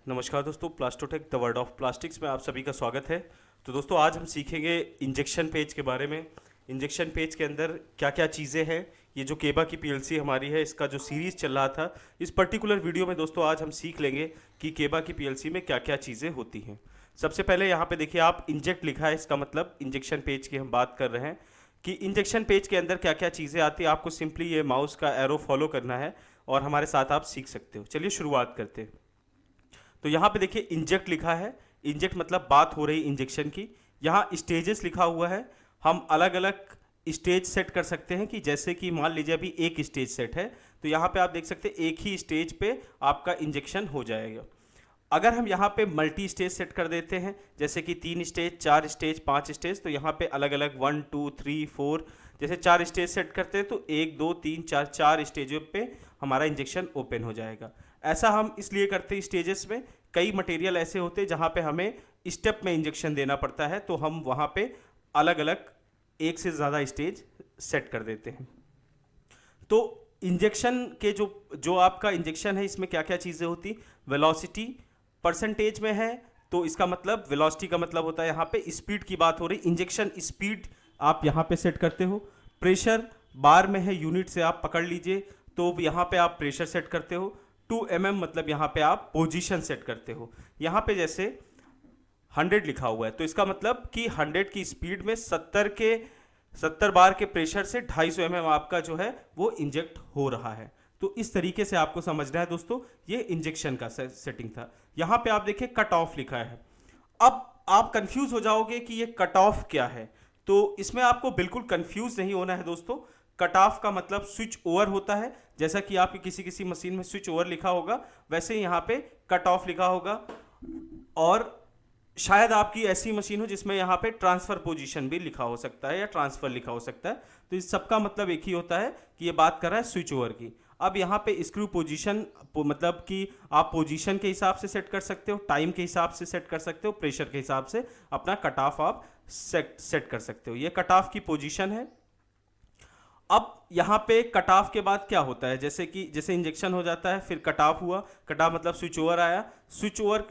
नमस्कार दोस्तों, प्लास्टोटेक the world of plastics में आप सभी का स्वागत है। तो दोस्तों आज हम सीखेंगे इंजेक्शन पेज के बारे में। इंजेक्शन पेज के अंदर क्या क्या चीज़ें हैं। ये जो केबा की पीएलसी हमारी है, इसका जो सीरीज़ चल रहा था, इस पर्टिकुलर वीडियो में दोस्तों आज हम सीख लेंगे कि केबा की पीएलसी में क्या क्या चीज़ें होती हैं। सबसे पहले यहाँ पे देखिए, आप इंजेक्ट लिखा है, इसका मतलब इंजेक्शन पेज की हम बात कर रहे हैं कि इंजेक्शन पेज के अंदर क्या क्या चीज़ें आती है। आपको सिंपली ये माउस का एरो फॉलो करना है और हमारे साथ आप सीख सकते हो। चलिए शुरुआत करते हैं। तो यहाँ पे देखिए इंजेक्ट लिखा है। इंजेक्ट मतलब बात हो रही इंजेक्शन की। यहाँ स्टेजेस लिखा हुआ है। हम अलग अलग स्टेज सेट कर सकते हैं कि जैसे कि मान लीजिए अभी एक स्टेज सेट है, तो यहाँ पे आप देख सकते हैं एक ही स्टेज पे आपका इंजेक्शन हो जाएगा। अगर हम यहाँ पे मल्टी स्टेज सेट कर देते हैं, जैसे कि 3 स्टेज, 4 स्टेज, 5 स्टेज, तो यहाँ पे अलग अलग 1 2 3 4 जैसे 4 स्टेज सेट करते हैं तो 1 2 3 4 4 स्टेजों पे हमारा इंजेक्शन ओपन हो जाएगा। ऐसा हम इसलिए करते हैं, स्टेजेस में कई मटेरियल ऐसे होते हैं जहाँ पे हमें स्टेप में इंजेक्शन देना पड़ता है, तो हम वहाँ पे अलग अलग एक से ज़्यादा स्टेज सेट कर देते हैं। तो इंजेक्शन के जो जो आपका इंजेक्शन है, इसमें क्या क्या चीज़ें होती। वेलोसिटी परसेंटेज में है, तो इसका मतलब वेलोसिटी का मतलब होता है यहाँ पे स्पीड की बात हो रही। इंजेक्शन स्पीड आप यहाँ पे सेट करते हो। प्रेशर बार में है, यूनिट से आप पकड़ लीजिए, तो यहाँ पे आप प्रेशर सेट करते हो। 2 mm मतलब यहाँ पे आप पोजीशन सेट करते हो। यहाँ पे जैसे 100 लिखा हुआ है, तो इसका मतलब कि 100 की स्पीड में 70 बार के प्रेशर से 250 mm आपका जो है वो इंजेक्ट हो रहा है। तो इस तरीके से आपको समझना है दोस्तों, ये इंजेक्शन का सेटिंग था। यहाँ पे आप देखिए कट ऑफ लिखा है। अब आप कंफ्यूज हो जाओगे कि ये कट ऑफ क्या है, तो इसमें आपको बिल्कुल कंफ्यूज नहीं होना है दोस्तों। कट ऑफ का मतलब स्विच ओवर होता है। जैसा कि आपकी किसी किसी मशीन में स्विच ओवर लिखा होगा, वैसे ही यहाँ पे कट ऑफ लिखा होगा। और शायद आपकी ऐसी मशीन हो जिसमें यहाँ पे ट्रांसफर पोजीशन भी लिखा हो सकता है या ट्रांसफर लिखा हो सकता है। तो इस सबका मतलब एक ही होता है कि ये बात कर रहा है स्विच ओवर की। अब यहाँ पे स्क्रू पोजीशन मतलब कि आप पोजीशन के हिसाब से सेट कर सकते हो, टाइम के हिसाब से सेट कर सकते हो, प्रेशर के हिसाब से अपना कट ऑफ आप सेट कर सकते हो। ये कट ऑफ की पोजीशन है। अब यहाँ पे कट ऑफ के बाद क्या होता है, जैसे इंजेक्शन हो जाता है, फिर कट ऑफ हुआ। कट ऑफ मतलब स्विच ओवर आया। स्विच ओवर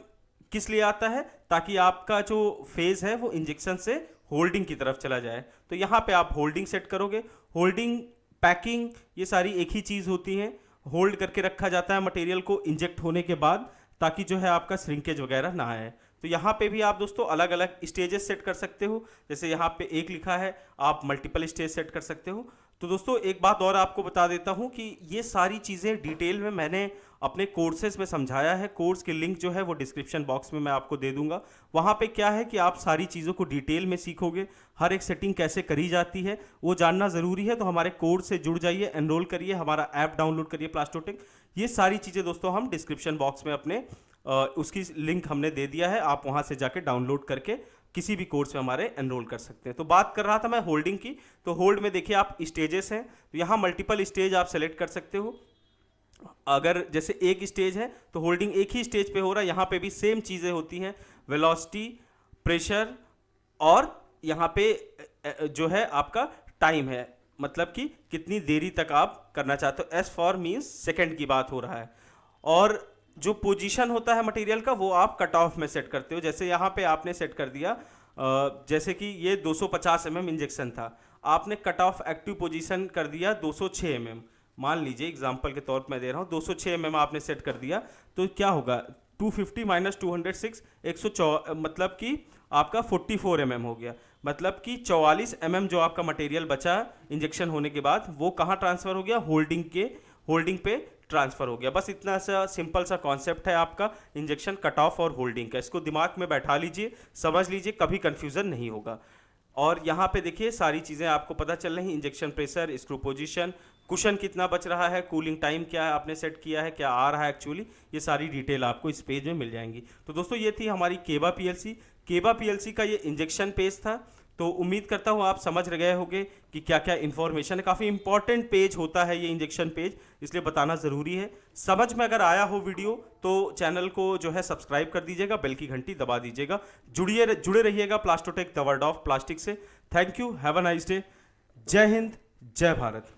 किस लिए आता है, ताकि आपका जो फेज है वो इंजेक्शन से होल्डिंग की तरफ चला जाए। तो यहाँ पे आप होल्डिंग सेट करोगे। होल्डिंग, पैकिंग, ये सारी एक ही चीज़ होती है। होल्ड करके रखा जाता है मटेरियल को इंजेक्ट होने के बाद, ताकि जो है आपका श्रिंकेज वगैरह ना आए। तो यहाँ पे भी आप दोस्तों अलग अलग स्टेजेस सेट कर सकते हो। जैसे यहाँ पे एक लिखा है, आप मल्टीपल स्टेज सेट कर सकते हो। तो दोस्तों एक बात और आपको बता देता हूँ कि ये सारी चीज़ें डिटेल में मैंने अपने कोर्सेज में समझाया है। कोर्स के लिंक जो है वो डिस्क्रिप्शन बॉक्स में मैं आपको दे दूंगा। वहाँ पे क्या है कि आप सारी चीज़ों को डिटेल में सीखोगे। हर एक सेटिंग कैसे करी जाती है वो जानना ज़रूरी है। तो हमारे कोर्स से जुड़ जाइए, एनरोल करिए, हमारा ऐप डाउनलोड करिए प्लास्टोटेक। ये सारी चीज़ें दोस्तों हम डिस्क्रिप्शन बॉक्स में अपने उसकी लिंक हमने दे दिया है, आप वहाँ से जाके डाउनलोड करके किसी भी कोर्स में हमारे एनरोल कर सकते हैं। तो बात कर रहा था मैं होल्डिंग की। तो होल्ड में देखिए आप स्टेजेस हैं, तो यहाँ मल्टीपल स्टेज आप सेलेक्ट कर सकते हो। अगर जैसे एक स्टेज है तो होल्डिंग एक ही स्टेज पे हो रहा है, यहाँ पे भी सेम चीज़ें होती हैं। वेलोसिटी, प्रेशर और यहाँ पे जो है आपका टाइम है, मतलब कि कितनी देरी तक आप करना चाहते हो। एस फॉर मीन्स सेकेंड की बात हो रहा है। और जो पोजीशन होता है मटेरियल का, वो आप कट ऑफ में सेट करते हो। जैसे यहाँ पे आपने सेट कर दिया, जैसे कि ये 250 mm इंजेक्शन था, आपने कट ऑफ एक्टिव पोजीशन कर दिया 206 mm। मान लीजिए एग्जांपल के तौर पर मैं दे रहा हूँ, 206 mm आपने सेट कर दिया, तो क्या होगा 250 माइनस 206, 104, मतलब कि आपका 44 mm हो गया। मतलब कि 44 mm जो आपका मटेरियल बचा इंजेक्शन होने के बाद, वो कहाँ ट्रांसफ़र हो गया, होल्डिंग पे ट्रांसफर हो गया। बस इतना सा सिंपल सा कॉन्सेप्ट है आपका इंजेक्शन, कट ऑफ और होल्डिंग का। इसको दिमाग में बैठा लीजिए, समझ लीजिए, कभी कंफ्यूजन नहीं होगा। और यहाँ पे देखिए सारी चीज़ें आपको पता चल रही हैं। Injection pressure, screw position, cushion कितना बच रहा है, कूलिंग टाइम क्या है आपने सेट किया है, क्या आ रहा है एक्चुअली, ये सारी डिटेल आपको इस पेज में मिल जाएंगी। तो दोस्तों ये थी हमारी केबा पीएलसी। केबा पीएलसी का ये इंजेक्शन पेज था। तो उम्मीद करता हूँ आप समझ गए होंगे कि क्या क्या इन्फॉर्मेशन है। काफ़ी इंपॉर्टेंट पेज होता है ये इंजेक्शन पेज, इसलिए बताना ज़रूरी है। समझ में अगर आया हो वीडियो तो चैनल को जो है सब्सक्राइब कर दीजिएगा, बेल की घंटी दबा दीजिएगा। जुड़े रहिएगा प्लास्टोटेक द वर्ल्ड ऑफ प्लास्टिक से। Thank you, have a nice day. जय हिंद, जय भारत।